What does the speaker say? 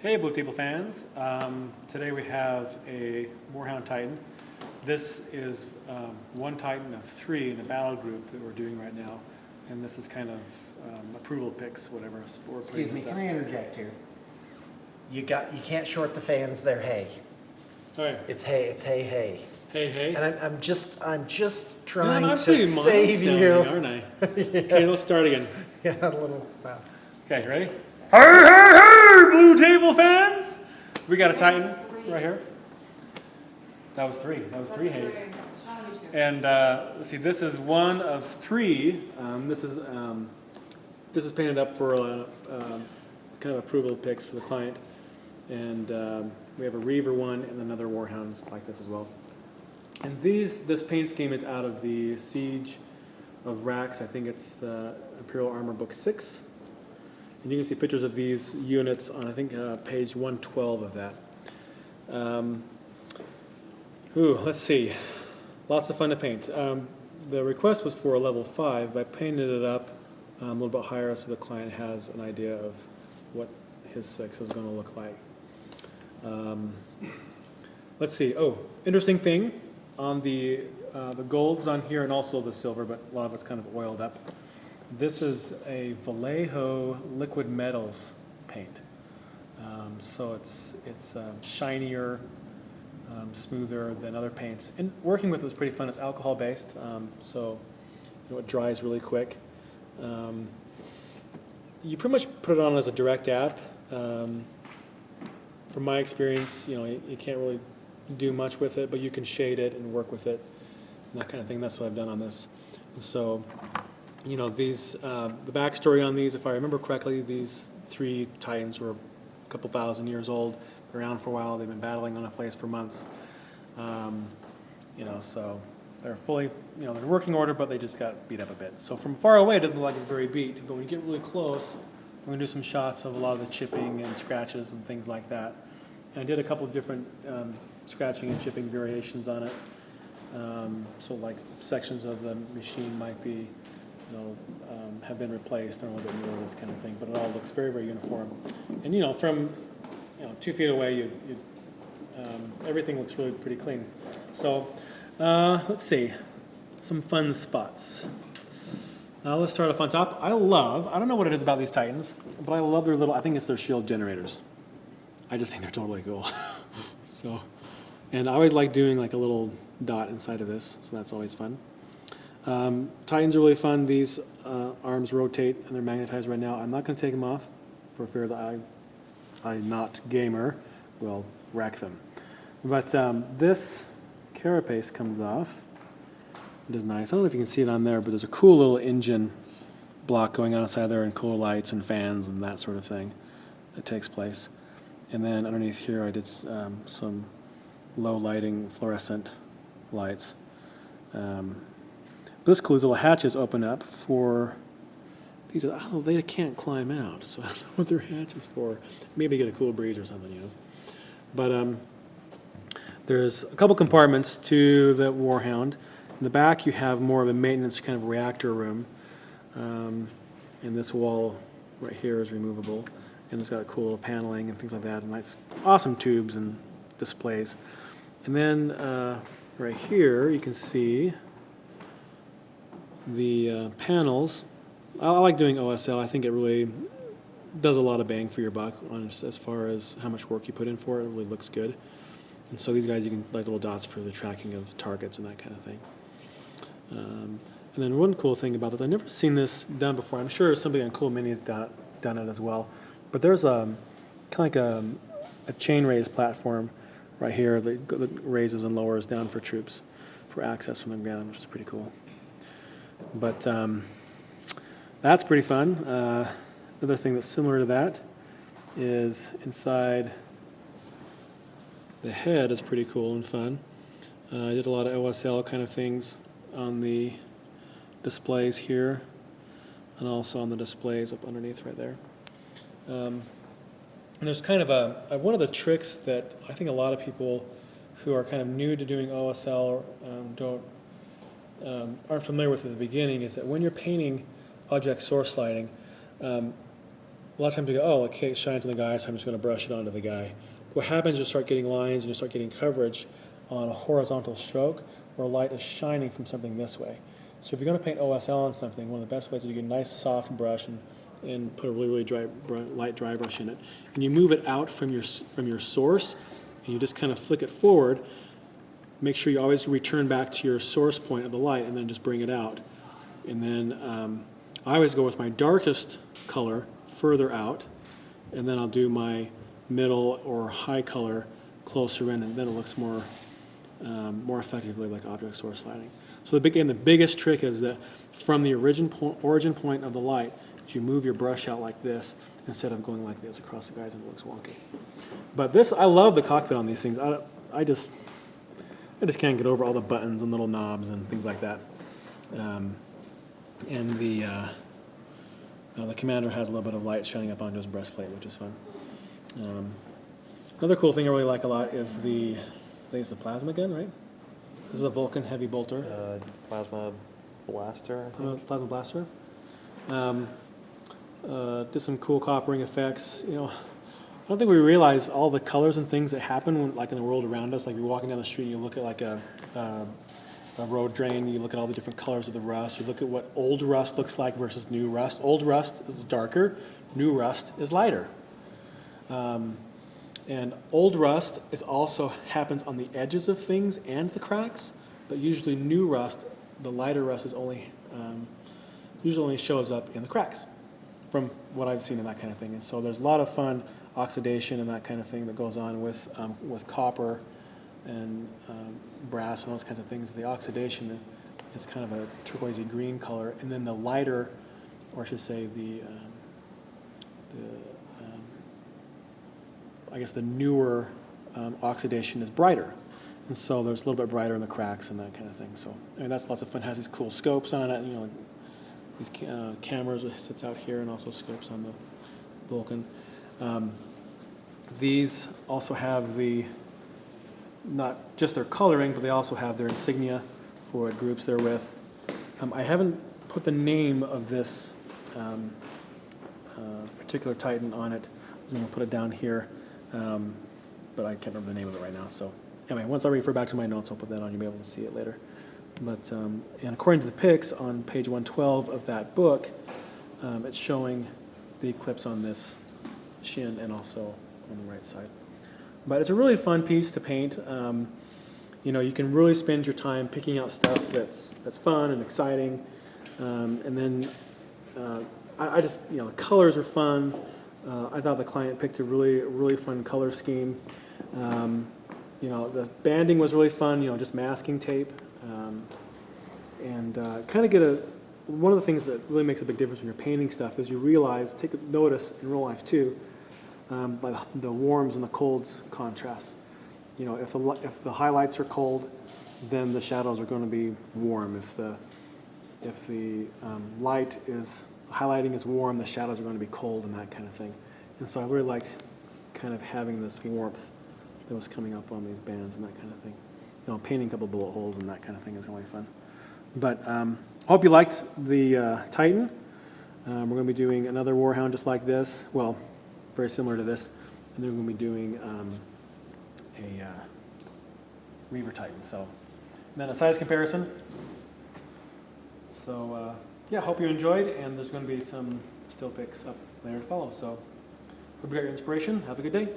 Hey Blue Table fans, today we have a Warhound Titan. This is one Titan of three in a battle group that we're doing right now, and this is kind of approval picks, whatever. Excuse me, can I interject here? You can't short the fans. They're hay. Sorry. It's hay. It's hay. Hay. Hey, hey. And I'm just trying I'm to pretty save mild you. sounding, aren't I? Okay, let's start again. Yeah, a little. Wow. Okay, ready? Hey, hey, hey, Blue Table fans! We got a Titan right here. That was three. That was three hays. And let's see, this is one of three. This is painted up for kind of approval picks for the client. And we have a Reaver one and another Warhound like this as well. And this paint scheme is out of the Siege of Rax. I think it's the Imperial Armor Book 6. And you can see pictures of these units on, I think, page 112 of that. Let's see. Lots of fun to paint. The request was for a level 5, but I painted it up a little bit higher so the client has an idea of what his 6 is going to look like. Let's see. Oh, interesting thing on the golds on here and also the silver, but a lot of it's kind of oiled up. This is a Vallejo liquid metals paint. So it's shinier, smoother than other paints. And working with it was pretty fun. It's alcohol based, so it dries really quick. You pretty much put it on as a direct app. From my experience, you can't really do much with it, but you can shade it and work with it and that kind of thing. That's what I've done on this. And so, these the backstory on these, if I remember correctly, these three Titans were a couple thousand years old, around for a while. They've been battling on a place for months. So they're fully, they're in working order, but they just got beat up a bit. So from far away, it doesn't look like it's very beat, but when you get really close, we're gonna do some shots of a lot of the chipping and scratches and things like that. And I did a couple of different scratching and chipping variations on it. So like sections of the machine might be, have been replaced and a little bit newer, this kind of thing. But it all looks very, very uniform. And from 2 feet away, everything looks really pretty clean. So let's see, some fun spots. Let's start off on top. I don't know what it is about these Titans, but I love their I think it's their shield generators. I just think they're totally cool. And I always like doing like a little dot inside of this, so that's always fun. Titans are really fun. These arms rotate and they're magnetized right now. I'm not going to take them off for fear that I not gamer will wreck them. But this carapace comes off. It is nice. I don't know if you can see it on there, but there's a cool little engine block going on inside there and cool lights and fans and that sort of thing that takes place. And then underneath here I did some low lighting fluorescent lights. But this cool, these little hatches open up for these. They can't climb out, so I don't know what their hatch is for. Maybe get a cool breeze or something, But there's a couple compartments to the Warhound. In the back, you have more of a maintenance kind of reactor room, and this wall right here is removable, and it's got cool little paneling and things like that, and nice, awesome tubes and displays. And then right here, you can see the panels. I like doing OSL. I think it really does a lot of bang for your buck as far as how much work you put in for it. It really looks good. And so these guys, you can like little dots for the tracking of targets and that kind of thing. And then one cool thing about this, I've never seen this done before. I'm sure somebody on Cool Mini has done it as well. But there's kind of like a chain raise platform right here that raises and lowers down for troops for access from the ground, which is pretty cool. But that's pretty fun. Another thing that's similar to that is inside the head is pretty cool and fun. I did a lot of OSL kind of things on the displays here and also on the displays up underneath right there. And there's kind of one of the tricks that I think a lot of people who are kind of new to doing OSL aren't familiar with at the beginning is that when you're painting object source sliding, a lot of times you go, oh, okay, it shines on the guy, so I'm just going to brush it onto the guy. What happens, you start getting lines and you start getting coverage on a horizontal stroke where light is shining from something this way. So if you're going to paint OSL on something, one of the best ways is to get a nice soft brush and put a really dry, light dry brush in it. And you move it out from your source, and you just kind of flick it forward. Make sure you always return back to your source point of the light and then just bring it out. And then I always go with my darkest color further out, and then I'll do my middle or high color closer in, and then it looks more effectively like object source lighting. So the biggest trick is that from the origin point of the light, you move your brush out like this instead of going like this across the guys, and it looks wonky. But this, I love the cockpit on these things. I just can't get over all the buttons and little knobs and things like that. And the commander has a little bit of light shining up onto his breastplate, which is fun. Another cool thing I really like a lot is I think it's the plasma gun, right? This is a Vulcan heavy bolter. Plasma blaster, I think. Plasma blaster. Did some cool coppering effects. You know, I don't think we realize all the colors and things that happen when, like in the world around us. Like you're walking down the street, and you look at like a road drain. You look at all the different colors of the rust. You look at what old rust looks like versus new rust. Old rust is darker. New rust is lighter. And old rust also happens on the edges of things and the cracks, but usually new rust, the lighter rust, is usually only shows up in the cracks, from what I've seen in that kind of thing. And so there's a lot of fun oxidation and that kind of thing that goes on with copper and brass and those kinds of things. The oxidation is kind of a turquoisey green color, and then the lighter, or I should say I guess the newer oxidation is brighter, and so there's a little bit brighter in the cracks and that kind of thing. So I mean, that's lots of fun. It has these cool scopes on it, you know, these cameras that sits out here, and also scopes on the Vulcan. These also have not just their coloring, but they also have their insignia for what groups they're with. I haven't put the name of this particular Titan on it. I'm going to put it down here, but I can't remember the name of it right now. So anyway, once I refer back to my notes, I'll put that on. You'll be able to see it later. But and according to the pics on page 112 of that book, it's showing the eclipse on this shin and also on the right side. But it's a really fun piece to paint. You know, you can really spend your time picking out stuff that's fun and exciting. And then I just, you know, the colors are fun. I thought the client picked a really fun color scheme. You know, the banding was really fun, you know, just masking tape. And kind of get one of the things that really makes a big difference when you're painting stuff is you realize, take notice in real life too, by the warms and the colds contrast. You know, if the highlights are cold, then the shadows are going to be warm. If the highlighting is warm, the shadows are going to be cold and that kind of thing. And so I really liked kind of having this warmth that was coming up on these bands and that kind of thing. You know, painting a couple bullet holes and that kind of thing is really fun. But I hope you liked the Titan. We're going to be doing another Warhound just like this. Well, very similar to this. And then we're going to be doing a Reaver Titan. So, and then a size comparison. So, yeah, hope you enjoyed. And there's going to be some still pics up there to follow. So, hope you got your inspiration. Have a good day.